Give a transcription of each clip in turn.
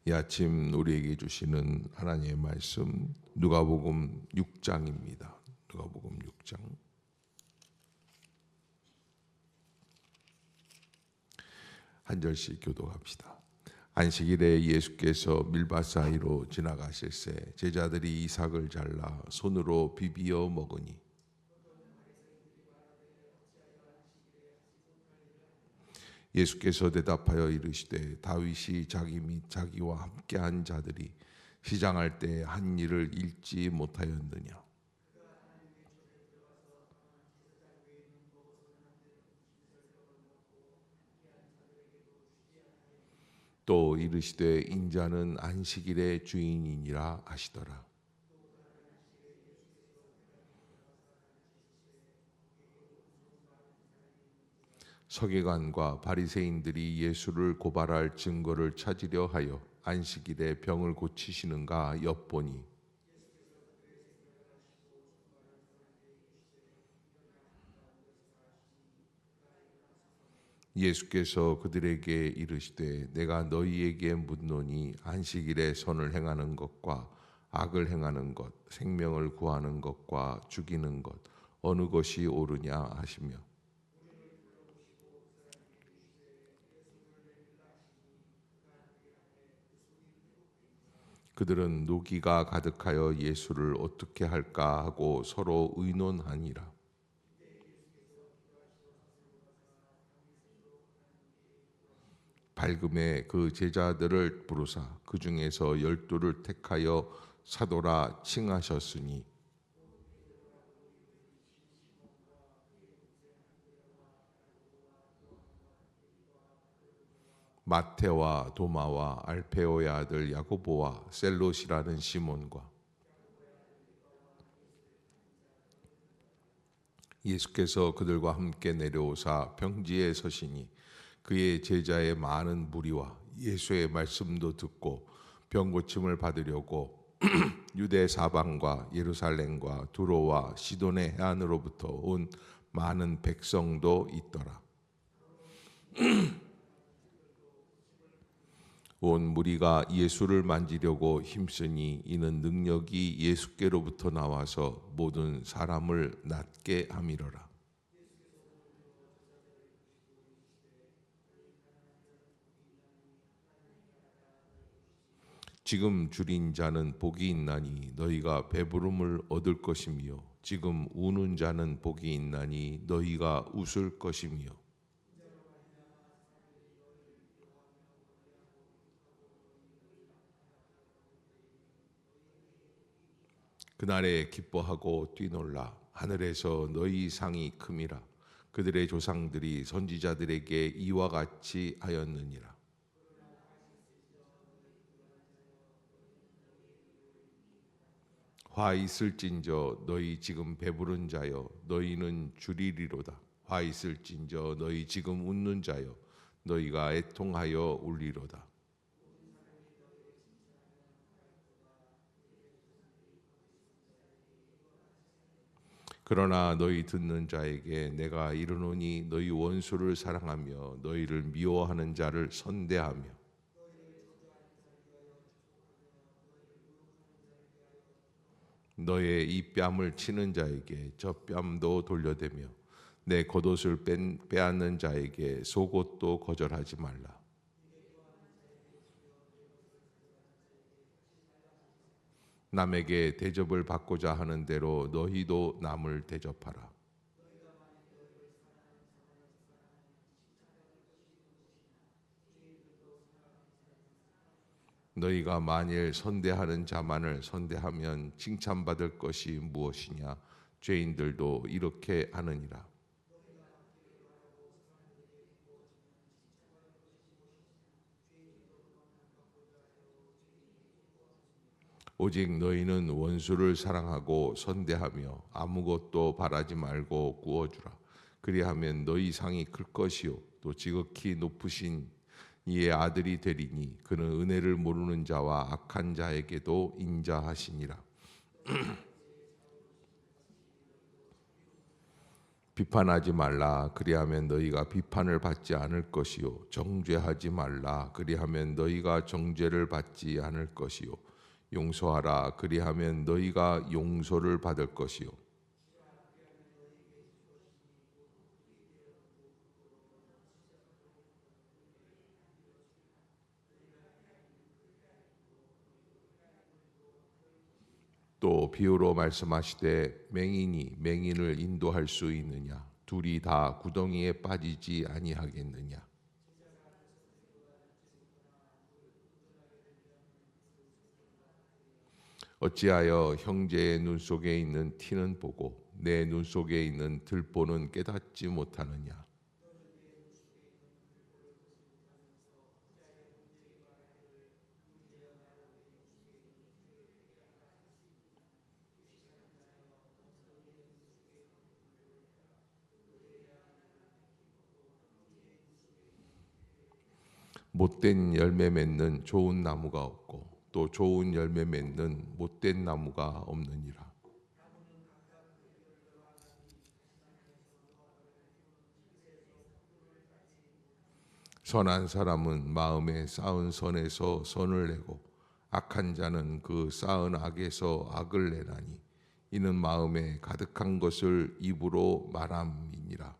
이 아침 우리에게 주시는 하나님의 말씀 누가복음 6장입니다. 누가복음 6장. 한 절씩 교독합시다. 안식일에 예수께서 밀밭 사이로 지나가실새 제자들이 이삭을 잘라 손으로 비비어 먹으니 예수께서 대답하여 이르시되 다윗이 자기 및 자기와 함께한 자들이 시장할 때 한 일을 잊지 못하였느냐. 또 이르시되 인자는 안식일의 주인이니라 하시더라. 서기관과 바리새인들이 예수를 고발할 증거를 찾으려 하여 안식일에 병을 고치시는가 엿보니 예수께서 그들에게 이르시되 내가 너희에게 묻노니 안식일에 선을 행하는 것과 악을 행하는 것, 생명을 구하는 것과 죽이는 것 어느 것이 옳으냐 하시며 그들은 노기가 가득하여 예수를 어떻게 할까 하고 서로 의논하니라. 밝음에 그 제자들을 부르사 그 중에서 12를 택하여 사도라 칭하셨으니 마테와 도마와 알페오의 아들 야고보와 셀롯이라는 시몬과 예수께서 그들과 함께 내려오사 평지에 서시니 그의 제자의 많은 무리와 예수의 말씀도 듣고 병 고침을 받으려고 유대 사방과 예루살렘과 두로와 시돈의 해안으로부터 온 많은 백성도 있더라. 온 무리가 예수를 만지려고 힘쓰니 이는 능력이 예수께로부터 나와서 모든 사람을 낫게 함이러라. 지금 줄인 자는 복이 있나니 너희가 배부름을 얻을 것이며 지금 우는 자는 복이 있나니 너희가 웃을 것이며 그날에 기뻐하고 뛰놀라 하늘에서 너희 상이 큼이라. 그들의 조상들이 선지자들에게 이와 같이 하였느니라. 화 있을진저 너희 지금 배부른 자여 너희는 줄이리로다. 화 있을진저 너희 지금 웃는 자여 너희가 애통하여 울리로다. 그러나 너희 듣는 자에게 내가 이르노니 너희 원수를 사랑하며 너희를 미워하는 자를 선대하며 너의 이 뺨을 치는 자에게 저 뺨도 돌려대며 내 겉옷을 빼앗는 자에게 속옷도 거절하지 말라. 남에게 대접을 받고자 하는 대로 너희도 남을 대접하라. 너희가 만일 선대하는 자만을 선대하면 칭찬받을 것이 무엇이냐? 죄인들도 이렇게 하느니라. 오직 너희는 원수를 사랑하고 선대하며 아무것도 바라지 말고 구워주라. 그리하면 너희 상이 클 것이요 또 지극히 높으신 이의 아들이 되리니 그는 은혜를 모르는 자와 악한 자에게도 인자하시니라. 비판하지 말라. 그리하면 너희가 비판을 받지 않을 것이요. 정죄하지 말라. 그리하면 너희가 정죄를 받지 않을 것이요. 용서하라. 그리하면 너희가 용서를 받을 것이요. 또 비유로 말씀하시되 맹인이 맹인을 인도할 수 있느냐? 둘이 다 구덩이에 빠지지 아니하겠느냐? 어찌하여 형제의 눈 속에 있는 티는 보고 내 눈 속에 있는 들보는 깨닫지 못하느냐? 못된 열매 맺는 좋은 나무가 없고 또 좋은 열매 맺는 못된 나무가 없느니라. 선한 사람은 마음에 쌓은 선에서 선을 내고 악한 자는 그 쌓은 악에서 악을 내나니 이는 마음에 가득한 것을 입으로 말함이니라.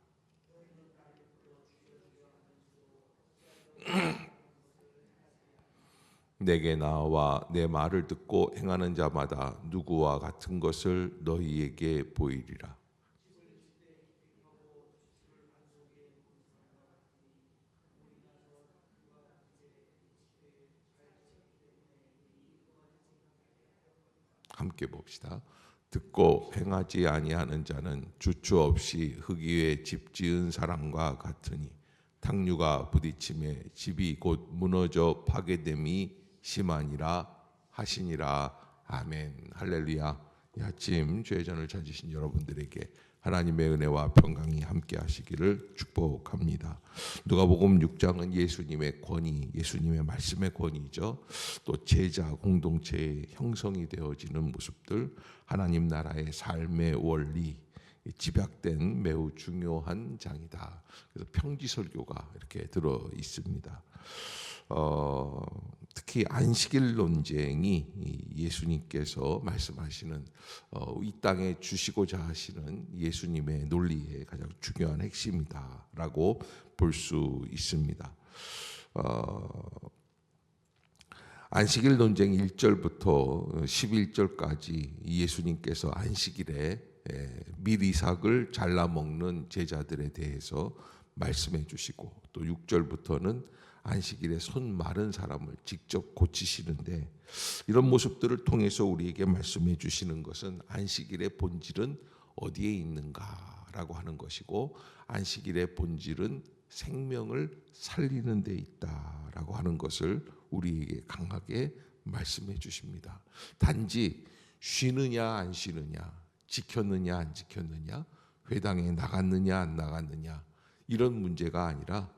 내게 나와 내 말을 듣고 행하는 자마다 누구와 같은 것을 너희에게 보이리라. 함께 봅시다. 듣고 행하지 아니하는 자는 주추 없이 흙 위에 집 지은 사람과 같으니 탕류가 부딪힘에 집이 곧 무너져 파괴됨이 심하니라 하시니라. 아멘. 할렐루야. 이 아침 죄전을 찾으신 여러분들에게 하나님의 은혜와 평강이 함께 하시기를 축복합니다. 누가복음 6장은 예수님의 권위, 예수님의 말씀의 권위죠. 또 제자 공동체의 형성이 되어지는 모습들, 하나님 나라의 삶의 원리, 집약된 매우 중요한 장이다. 그래서 평지설교가 이렇게 들어 있습니다. 특히 안식일 논쟁이 예수님께서 말씀하시는 이 땅에 주시고자 하시는 예수님의 논리의 가장 중요한 핵심이다라고 볼 수 있습니다. 안식일 논쟁 1절부터 11절까지 예수님께서 안식일에 밀이삭을 잘라 먹는 제자들에 대해서 말씀해 주시고 또 6절부터는 안식일에 손 마른 사람을 직접 고치시는데 이런 모습들을 통해서 우리에게 말씀해 주시는 것은 안식일의 본질은 어디에 있는가라고 하는 것이고 안식일의 본질은 생명을 살리는 데 있다라고 하는 것을 우리에게 강하게 말씀해 주십니다. 단지 쉬느냐 안 쉬느냐, 지켰느냐 안 지켰느냐, 회당에 나갔느냐 안 나갔느냐 이런 문제가 아니라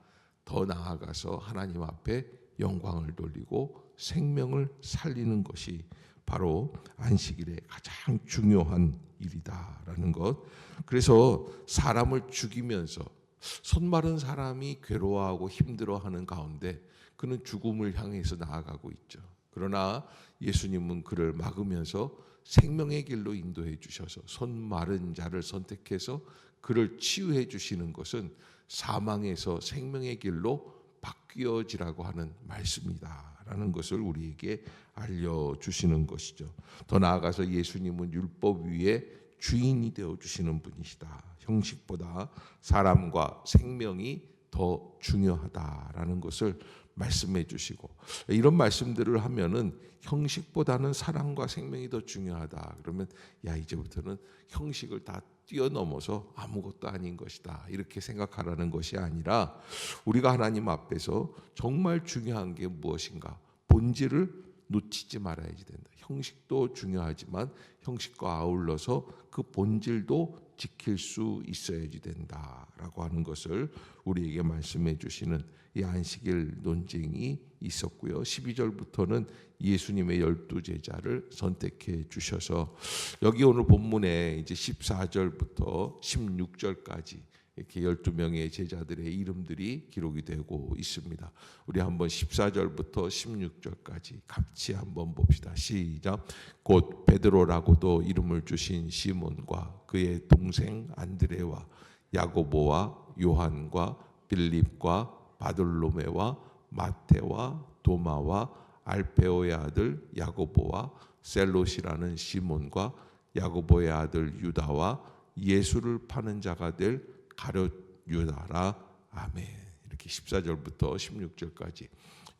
더 나아가서 하나님 앞에 영광을 돌리고 생명을 살리는 것이 바로 안식일의 가장 중요한 일이다라는 것. 그래서 사람을 죽이면서 손 마른 사람이 괴로워하고 힘들어하는 가운데 그는 죽음을 향해서 나아가고 있죠. 그러나 예수님은 그를 막으면서 생명의 길로 인도해 주셔서 손 마른 자를 선택해서 그를 치유해 주시는 것은 사망에서 생명의 길로 바뀌어지라고 하는 말씀이다라는 것을 우리에게 알려주시는 것이죠. 더 나아가서 예수님은 율법 위에 주인이 되어주시는 분이시다. 형식보다 사람과 생명이 더 중요하다라는 것을 말씀해 주시고 이런 말씀들을 하면은 형식보다는 사랑과 생명이 더 중요하다. 그러면 야 이제부터는 형식을 다 뛰어넘어서 아무것도 아닌 것이다. 이렇게 생각하라는 것이 아니라 우리가 하나님 앞에서 정말 중요한 게 무엇인가 본질을 놓치지 말아야지 된다. 형식도 중요하지만 형식과 아울러서 그 본질도 지킬 수 있어야지 된다라고 하는 것을 우리에게 말씀해 주시는 이 안식일 논쟁이 있었고요. 12절부터는 예수님의 12제자를 선택해 주셔서 여기 오늘 본문에 이제 14절부터 16절까지 이렇게 12명의 제자들의 이름들이 기록이 되고 있습니다. 우리 한번 14절부터 16절까지 같이 한번 봅시다. 시작. 곧 베드로라고도 이름을 주신 시몬과 그의 동생 안드레와 야고보와 요한과 빌립과 바돌로메와 마테와 도마와 알페오의 아들 야고보와 셀롯이라는 시몬과 야고보의 아들 유다와 예수를 파는 자가 될 가룟 유다라. 아멘. 이렇게 14절부터 16절까지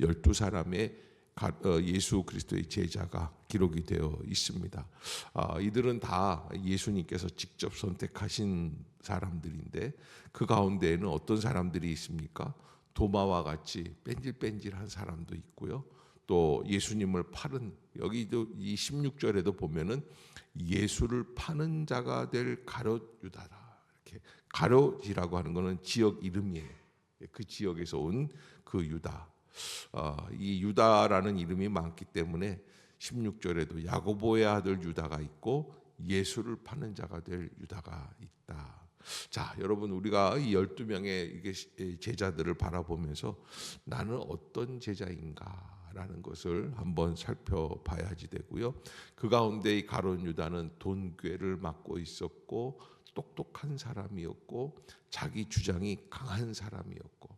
12사람의 예수 그리스도의 제자가 기록이 되어 있습니다. 이들은 다 예수님께서 직접 선택하신 사람들인데 그 가운데에는 어떤 사람들이 있습니까? 도마와 같이 뺀질뺀질한 사람도 있고요. 또 예수님을 파는, 여기도 이 16절에도 보면은 예수를 파는 자가 될 가룟 유다다. 이렇게 가룟이라고 하는 것은 지역 이름이에요. 그 지역에서 온 그 유다. 이 유다라는 이름이 많기 때문에 16절에도 야고보의 아들 유다가 있고 예수를 파는 자가 될 유다가 있다. 자, 여러분, 우리가 이 12명의 제자들을 바라보면서 나는 어떤 제자인가라는 것을 한번 살펴봐야지 되고요. 그 가운데 이 가룟 유다는 돈괴를 맡고 있었고 똑똑한 사람이었고 자기 주장이 강한 사람이었고,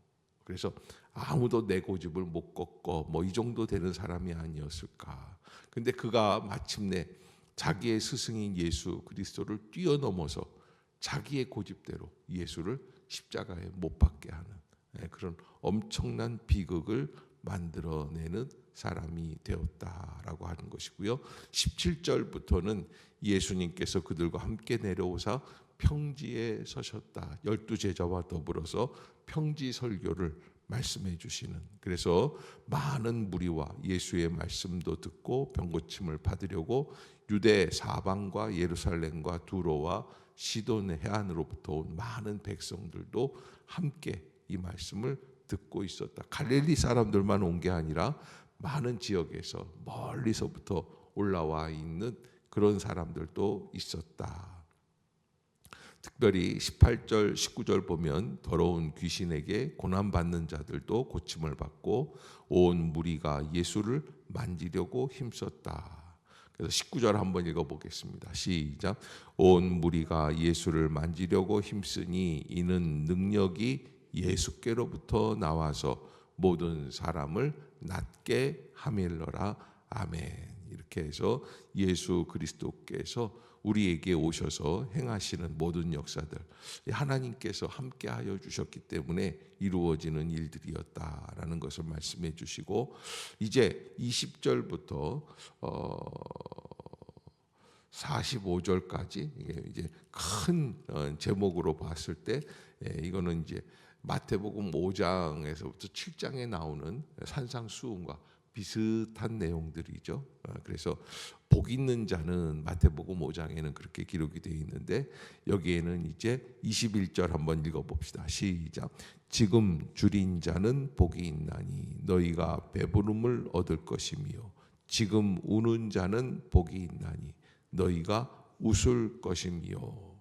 그래서 아무도 내 고집을 못 꺾어 뭐 이 정도 되는 사람이 아니었을까. 근데 그가 마침내 자기의 스승인 예수 그리스도를 뛰어넘어서 자기의 고집대로 예수를 십자가에 못 박게 하는 그런 엄청난 비극을 만들어내는 사람이 되었다라고 하는 것이고요. 17절부터는 예수님께서 그들과 함께 내려오사 평지에 서셨다. 12제자와 더불어서 평지 설교를 말씀해 주시는, 그래서 많은 무리와 예수의 말씀도 듣고 병고침을 받으려고 유대 사방과 예루살렘과 두로와 시돈 해안으로부터 온 많은 백성들도 함께 이 말씀을 듣고 있었다. 갈릴리 사람들만 온 게 아니라 많은 지역에서 멀리서부터 올라와 있는 그런 사람들도 있었다. 특별히 18절 19절 보면 더러운 귀신에게 고난받는 자들도 고침을 받고 온 무리가 예수를 만지려고 힘썼다. 그래서 19절 한번 읽어보겠습니다. 시작. 온 무리가 예수를 만지려고 힘쓰니 이는 능력이 예수께로부터 나와서 모든 사람을 낫게 하밀러라. 아멘. 이렇게 해서 예수 그리스도께서 우리에게 오셔서 행하시는 모든 역사들, 하나님께서 함께하여 주셨기 때문에 이루어지는 일들이었다라는 것을 말씀해 주시고, 이제 20절부터 45절까지 이제 큰 제목으로 봤을 때 이거는 이제 마태복음 5장에서부터 7장에 나오는 산상수훈과 비슷한 내용들이죠. 그래서 복 있는 자는 마태복음 5장에는 그렇게 기록이 되어 있는데 여기에는 이제 21절 한번 읽어봅시다. 시작. 지금 줄인 자는 복이 있나니 너희가 배부름을 얻을 것이며 지금 우는 자는 복이 있나니 너희가 웃을 것이며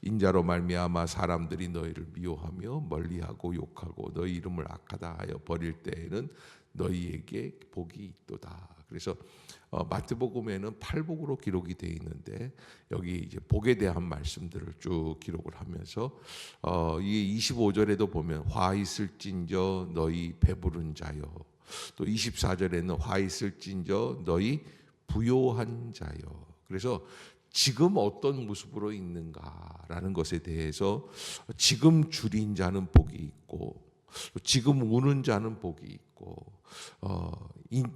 인자로 말미암아 사람들이 너희를 미워하며 멀리하고 욕하고 너희 이름을 악하다 하여 버릴 때에는 너희에게 복이 있도다. 그래서 마태복음에는 팔복으로 기록이 되어 있는데 여기 이제 복에 대한 말씀들을 쭉 기록을 하면서 이 25절에도 보면 화 있을진저 너희 배부른 자여, 또 24절에는 화 있을진저 너희 부요한 자여. 그래서 지금 어떤 모습으로 있는가라는 것에 대해서 지금 줄인 자는 복이 있고 지금 우는 자는 복이 있고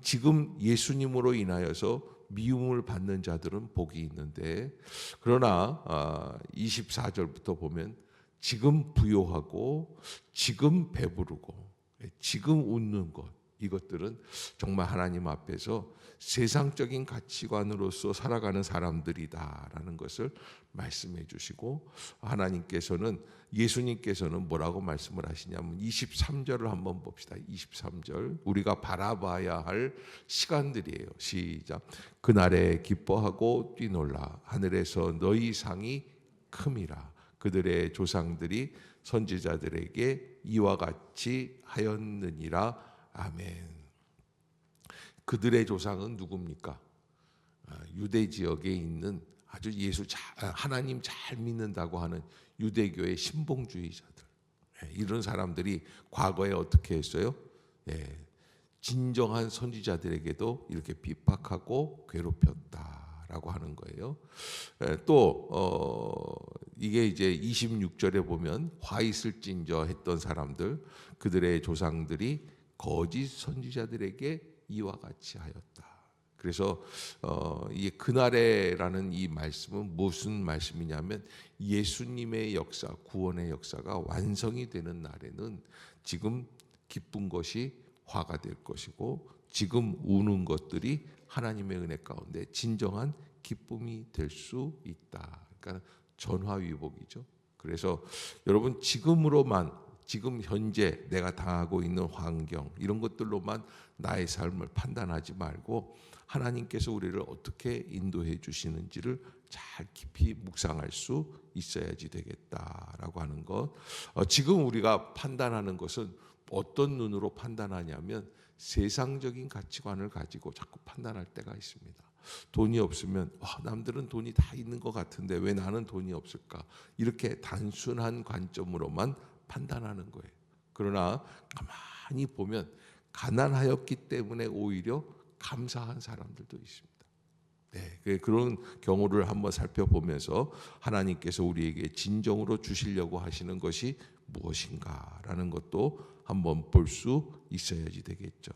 지금 예수님으로 인하여서 미움을 받는 자들은 복이 있는데, 그러나 24절부터 보면 지금 부요하고 지금 배부르고 지금 웃는 것, 이것들은 정말 하나님 앞에서 세상적인 가치관으로서 살아가는 사람들이다라는 것을 말씀해 주시고, 하나님께서는, 예수님께서는 뭐라고 말씀을 하시냐면 23절을 한번 봅시다. 23절, 우리가 바라봐야 할 시간들이에요. 시작. 그날에 기뻐하고 뛰놀라. 하늘에서 너희 상이 큼이라. 그들의 조상들이 선지자들에게 이와 같이 하였느니라. 아멘. 그들의 조상은 누굽니까? 유대 지역에 있는 아주 하나님 잘 믿는다고 하는 유대교의 신봉주의자들. 이런 사람들이 과거에 어떻게 했어요? 진정한 선지자들에게도 이렇게 핍박하고 괴롭혔다라고 하는 거예요. 또 이게 이제 26절에 보면 화 있을진저 했던 사람들, 그들의 조상들이 거짓 선지자들에게 이와 같이 하였다. 그래서 이 그날에라는 이 말씀은 무슨 말씀이냐면, 예수님의 역사, 구원의 역사가 완성이 되는 날에는 지금 기쁜 것이 화가 될 것이고, 지금 우는 것들이 하나님의 은혜 가운데 진정한 기쁨이 될 수 있다. 그러니까 전화위복이죠. 그래서 여러분, 지금 현재 내가 당하고 있는 환경, 이런 것들로만 나의 삶을 판단하지 말고 하나님께서 우리를 어떻게 인도해 주시는지를 잘 깊이 묵상할 수 있어야지 되겠다라고 하는 것. 지금 우리가 판단하는 것은 어떤 눈으로 판단하냐면 세상적인 가치관을 가지고 자꾸 판단할 때가 있습니다. 돈이 없으면 남들은 돈이 다 있는 것 같은데 왜 나는 돈이 없을까? 이렇게 단순한 관점으로만 판단하는 거예요. 그러나 가만히 보면 가난하였기 때문에 오히려 감사한 사람들도 있습니다. 그런 경우를 한번 살펴보면서 하나님께서 우리에게 진정으로 주시려고 하시는 것이 무엇인가라는 것도 한번 볼 수 있어야지 되겠죠.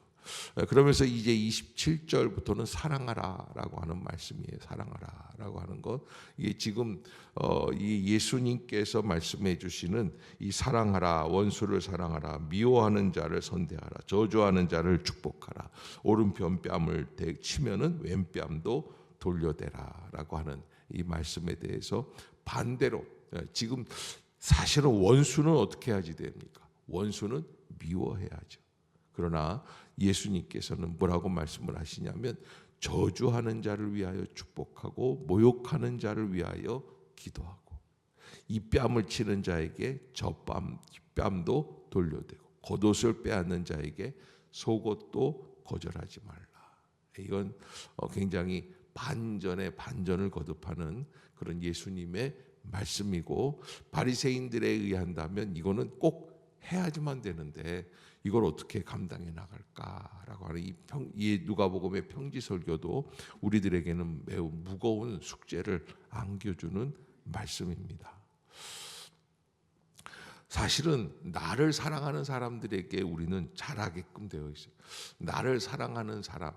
그러면서 이제 27절부터는 사랑하라라고 하는 말씀이에요. 사랑하라라고 하는 것. 이게 지금 이 예수님께서 말씀해 주시는 이 사랑하라, 원수를 사랑하라, 미워하는 자를 선대하라, 저주하는 자를 축복하라, 오른편 뺨을 치면은 왼뺨도 돌려대라라고 하는 이 말씀에 대해서 반대로, 지금 사실은 원수는 어떻게 해야지 됩니까? 원수는 미워해야죠. 그러나 예수님께서는 뭐라고 말씀을 하시냐면, 저주하는 자를 위하여 축복하고 모욕하는 자를 위하여 기도하고, 이 뺨을 치는 자에게 저 뺨도 돌려대고, 겉옷을 빼앗는 자에게 속옷도 거절하지 말라. 이건 굉장히 반전에 반전을 거듭하는 그런 예수님의 말씀이고, 바리새인들에 의한다면 이거는 꼭 해야지만 되는데 이걸 어떻게 감당해 나갈까라고 하는 이 누가복음의 평지설교도 우리들에게는 매우 무거운 숙제를 안겨주는 말씀입니다. 사실은 나를 사랑하는 사람들에게 우리는 잘하게끔 되어 있어요. 나를 사랑하는 사람,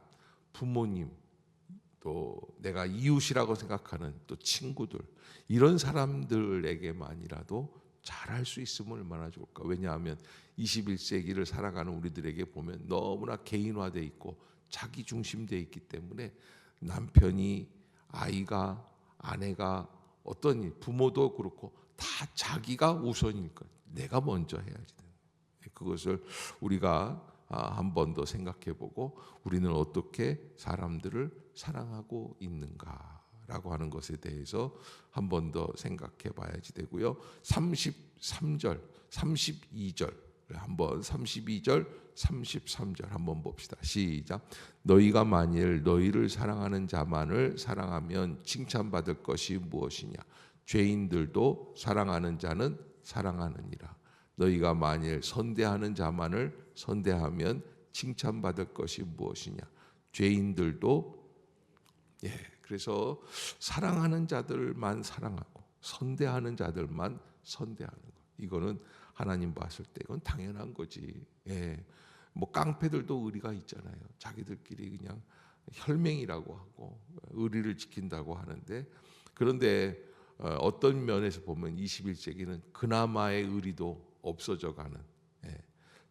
부모님, 또 내가 이웃이라고 생각하는 또 친구들, 이런 사람들에게만이라도 잘할 수 있으면 얼마나 좋을까. 왜냐하면 21세기를 살아가는 우리들에게 보면 너무나 개인화되어 있고 자기 중심되어 있기 때문에 남편이, 아이가, 아내가, 어떤 부모도 그렇고 다 자기가 우선이니까 내가 먼저 해야지. 그것을 우리가 한 번 더 생각해보고 우리는 어떻게 사람들을 사랑하고 있는가라고 하는 것에 대해서 한 번 더 생각해 봐야지 되고요. 33절, 32절 한번 32절, 33절 한번 봅시다. 시작. 너희가 만일 너희를 사랑하는 자만을 사랑하면 칭찬받을 것이 무엇이냐? 죄인들도 사랑하는 자는 사랑하느니라. 너희가 만일 선대하는 자만을 선대하면 칭찬받을 것이 무엇이냐? 죄인들도. 그래서 사랑하는 자들만 사랑하고 선대하는 자들만 선대하는 것. 이거는 하나님 봤을 때 이건 당연한 거지. 뭐 깡패들도 의리가 있잖아요. 자기들끼리 그냥 혈맹이라고 하고 의리를 지킨다고 하는데, 그런데 어떤 면에서 보면 21세기는 그나마의 의리도 없어져 가는,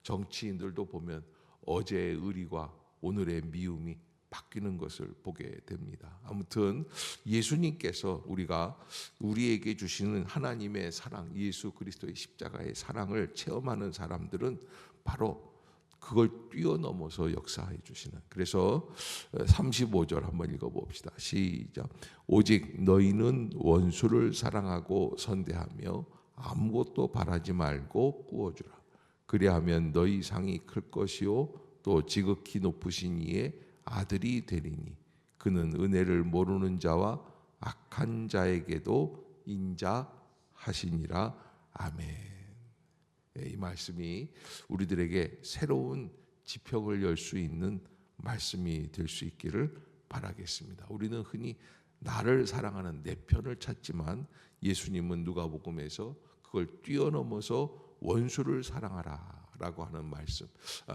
정치인들도 보면 어제의 의리가 오늘의 미움이 바뀌는 것을 보게 됩니다. 아무튼 예수님께서 우리에게 주시는 하나님의 사랑, 예수 그리스도의 십자가의 사랑을 체험하는 사람들은 바로 그걸 뛰어넘어서 역사해 주시는. 그래서 35절 한번 읽어봅시다. 시작. 오직 너희는 원수를 사랑하고 선대하며 아무것도 바라지 말고 꾸어주라. 그리하면 너희 상이 클 것이요 또 지극히 높으신 이의 아들이 되리니 그는 은혜를 모르는 자와 악한 자에게도 인자하시니라. 아멘. 이 말씀이 우리들에게 새로운 지평을 열 수 있는 말씀이 될 수 있기를 바라겠습니다. 우리는 흔히 나를 사랑하는 내 편을 찾지만 예수님은 누가복음에서 그걸 뛰어넘어서 원수를 사랑하라 라고 하는 말씀,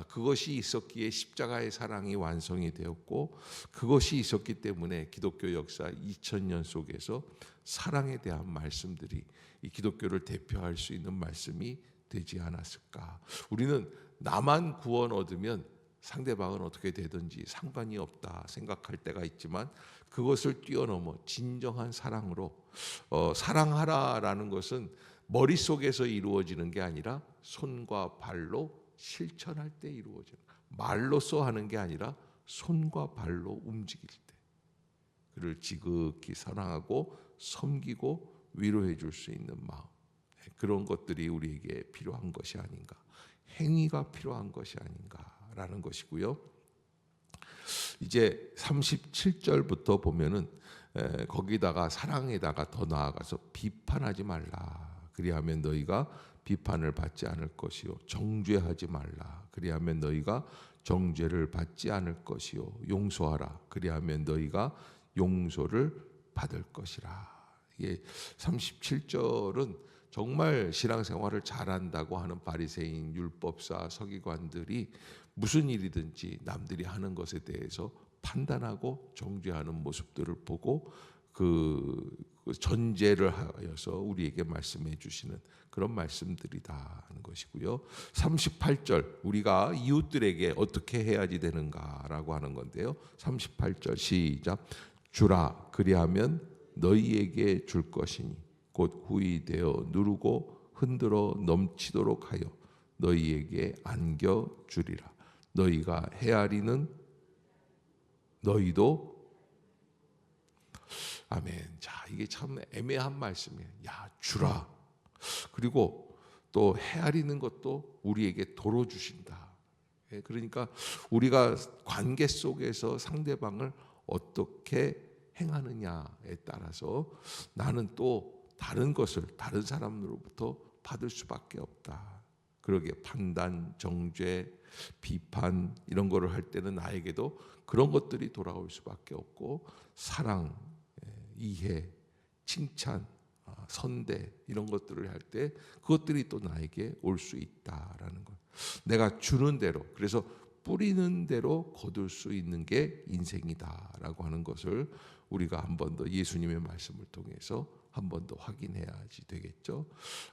그것이 있었기에 십자가의 사랑이 완성이 되었고, 그것이 있었기 때문에 기독교 역사 2000년 속에서 사랑에 대한 말씀들이 이 기독교를 대표할 수 있는 말씀이 되지 않았을까. 우리는 나만 구원 얻으면 상대방은 어떻게 되든지 상관이 없다 생각할 때가 있지만, 그것을 뛰어넘어 진정한 사랑으로 사랑하라라는 것은 머릿속에서 이루어지는 게 아니라 손과 발로 실천할 때 이루어지는, 말로써 하는 게 아니라 손과 발로 움직일 때 그를 지극히 사랑하고 섬기고 위로해 줄 수 있는 마음, 그런 것들이 우리에게 필요한 것이 아닌가, 행위가 필요한 것이 아닌가라는 것이고요. 이제 37절부터 보면은 거기다가 사랑에다가 더 나아가서 비판하지 말라. 그리하면 너희가 비판을 받지 않을 것이요 정죄하지 말라. 그리하면 너희가 정죄를 받지 않을 것이요 용서하라. 그리하면 너희가 용서를 받을 것이라. 이게 37절은 정말 신앙생활을 잘한다고 하는 바리새인, 율법사, 서기관들이 무슨 일이든지 남들이 하는 것에 대해서 판단하고 정죄하는 모습들을 보고 그 전제를 하여서 우리에게 말씀해 주시는 그런 말씀들이다 하는 것이고요. 38절, 우리가 이웃들에게 어떻게 해야지 되는가라고 하는 건데요. 38절 시작. 주라, 그리하면 너희에게 줄 것이니 곧 후이되어 누르고 흔들어 넘치도록 하여 너희에게 안겨 주리라. 너희가 헤아리는 너희도. 아멘. 자, 이게 참 애매한 말씀이에요. 야, 주라. 그리고 또 헤아리는 것도 우리에게 도로 주신다. 그러니까 우리가 관계 속에서 상대방을 어떻게 행하느냐에 따라서 나는 또 다른 것을 다른 사람으로부터 받을 수밖에 없다. 그러게 판단, 정죄, 비판 이런 거를 할 때는 나에게도 그런 것들이 돌아올 수밖에 없고, 사랑, 이해, 칭찬, 선대 이런 것들을 할 때 그것들이 또 나에게 올 수 있다라는 것. 내가 주는 대로, 그래서 뿌리는 대로 거둘 수 있는 게 인생이다라고 하는 것을 우리가 한 번 더 예수님의 말씀을 통해서 한 번 더 확인해야지 되겠죠.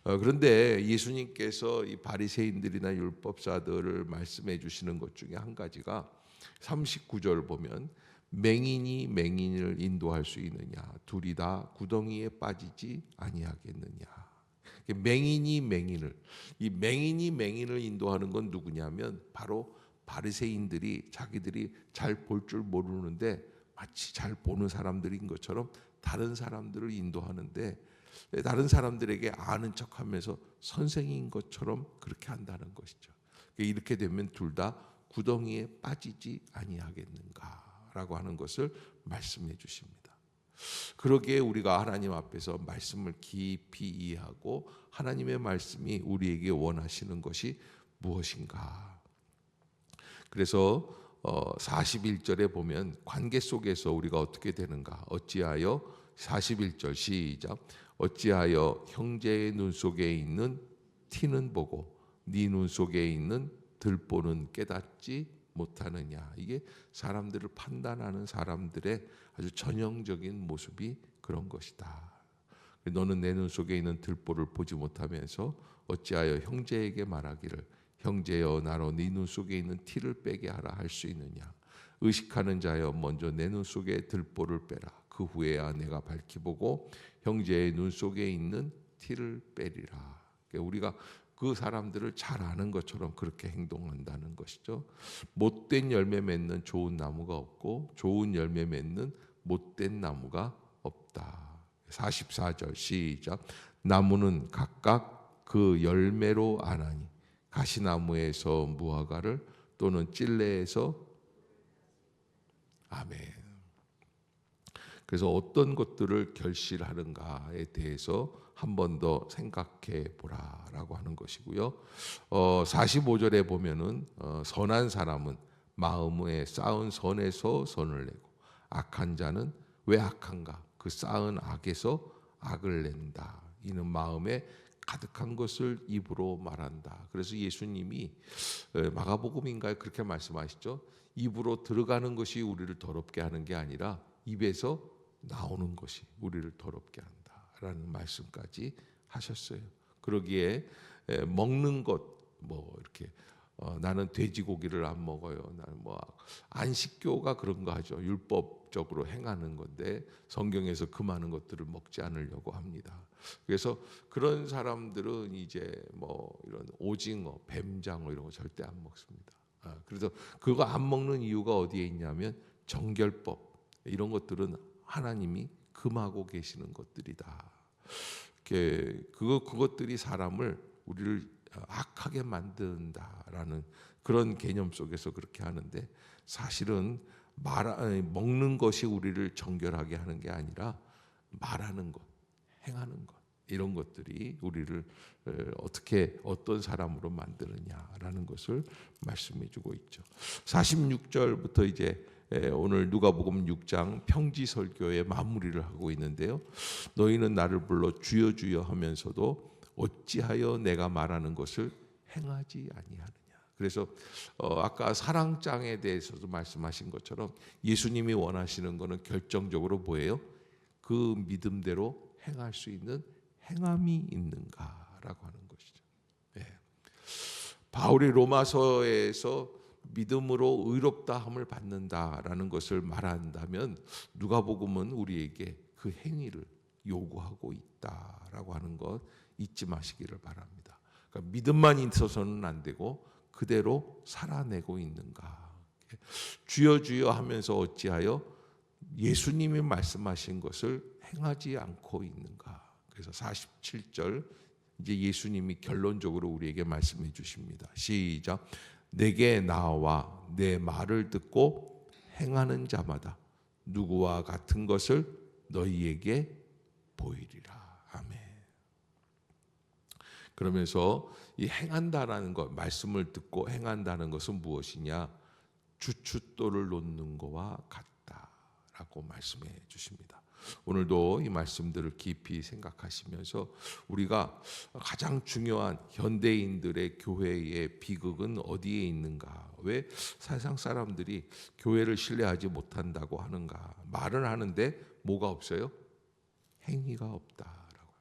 그런데 예수님께서 이 바리새인들이나 율법사들을 말씀해 주시는 것 중에 한 가지가 39절 보면 맹인이 맹인을 인도할 수 있느냐, 둘이 다 구덩이에 빠지지 아니하겠느냐. 맹인이 맹인을 인도하는 건 누구냐면 바로 바리새인들이 자기들이 잘 볼 줄 모르는데 마치 잘 보는 사람들인 것처럼 다른 사람들을 인도하는데, 다른 사람들에게 아는 척하면서 선생인 것처럼 그렇게 한다는 것이죠. 이렇게 되면 둘 다 구덩이에 빠지지 아니하겠는가라고 하는 것을 말씀해 주십니다. 그러기에 우리가 하나님 앞에서 말씀을 깊이 이해하고 하나님의 말씀이 우리에게 원하시는 것이 무엇인가. 그래서 41절에 보면 관계 속에서 우리가 어떻게 되는가. 어찌하여 41절 시작. 어찌하여 형제의 눈 속에 있는 티는 보고 네 눈 속에 있는 들보는 깨닫지 못하느냐. 이게 사람들을 판단하는 사람들의 아주 전형적인 모습이 그런 것이다. 너는 내 눈 속에 있는 들보를 보지 못하면서 어찌하여 형제에게 말하기를 형제여 나로 네 눈 속에 있는 티를 빼게 하라 할 수 있느냐. 의식하는 자여 먼저 내 눈 속에 들보를 빼라. 그 후에야 내가 밝히 보고 형제의 눈 속에 있는 티를 빼리라. 그러니까 우리가 그 사람들을 잘 아는 것처럼 그렇게 행동한다는 것이죠. 못된 열매 맺는 좋은 나무가 없고 좋은 열매 맺는 못된 나무가 없다. 44절 시작. 나무는 각각 그 열매로 아나니 가시나무에서 무화과를 또는 찔레에서 아멘. 그래서 어떤 것들을 결실하는가에 대해서 한 번 더 생각해 보라라고 하는 것이고요. 45절에 보면은 선한 사람은 마음에 쌓은 선에서 선을 내고 악한 자는 왜 악한가? 그 쌓은 악에서 악을 낸다. 이는 마음에 가득한 것을 입으로 말한다. 그래서 예수님이 마가복음인가요? 그렇게 말씀하시죠. 입으로 들어가는 것이 우리를 더럽게 하는 게 아니라 입에서 나오는 것이 우리를 더럽게 한다라는 말씀까지 하셨어요. 그러기에 먹는 것 뭐 이렇게 나는 돼지고기를 안 먹어요. 나는 뭐 안식교가 그런 거 하죠. 율법적으로 행하는 건데 성경에서 그 많은 것들을 먹지 않으려고 합니다. 그래서 그런 사람들은 이제 뭐 이런 오징어, 뱀장어 이런 거 절대 안 먹습니다. 그래서 그거 안 먹는 이유가 어디에 있냐면 정결법 이런 것들은 하나님이 금하고 계시는 것들이다. 그것들이 사람을 우리를 악하게 만든다라는 그런 개념 속에서 그렇게 하는데 사실은 먹는 것이 우리를 정결하게 하는 게 아니라 말하는 것, 행하는 것 이런 것들이 우리를 어떻게 어떤 사람으로 만드느냐라는 것을 말씀해주고 있죠. 46절부터 이제 오늘 누가복음 6장 평지설교의 마무리를 하고 있는데요. 너희는 나를 불러 주여 주여 하면서도 어찌하여 내가 말하는 것을 행하지 아니하느냐. 그래서 아까 사랑장에 대해서도 말씀하신 것처럼 예수님이 원하시는 것은 결정적으로 뭐예요? 그 믿음대로 행할 수 있는 행함이 있는가라고 하는 것이죠. 네. 바울이 로마서에서 믿음으로 의롭다함을 받는다라는 것을 말한다면 누가복음은 우리에게 그 행위를 요구하고 있다라고 하는 것 잊지 마시기를 바랍니다. 그러니까 믿음만 있어서는 안 되고 그대로 살아내고 있는가. 주여 주여 하면서 어찌하여 예수님이 말씀하신 것을 행하지 않고 있는가. 그래서 47절 이제 예수님이 결론적으로 우리에게 말씀해 주십니다. 시작. 내게 나와 내 말을 듣고 행하는 자마다 누구와 같은 것을 너희에게 보이리라. 아멘. 그러면서 이 행한다라는 것, 말씀을 듣고 행한다는 것은 무엇이냐? 주춧돌을 놓는 것과 같다라고 말씀해 주십니다. 오늘도 이 말씀들을 깊이 생각하시면서 우리가 가장 중요한 현대인들의 교회의 비극은 어디에 있는가? 왜 세상 사람들이 교회를 신뢰하지 못한다고 하는가? 말은 하는데 뭐가 없어요? 행위가 없다라고.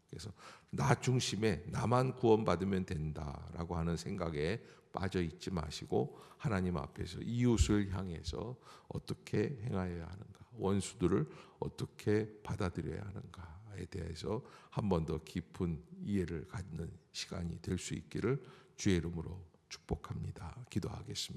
그래서 나 중심에 나만 구원받으면 된다라고 하는 생각에 빠져 있지 마시고 하나님 앞에서 이웃을 향해서 어떻게 행하여야 하는가, 원수들을 어떻게 받아들여야 하는가에 대해서 한 번 더 깊은 이해를 갖는 시간이 될 수 있기를 주의 이름으로 축복합니다. 기도하겠습니다.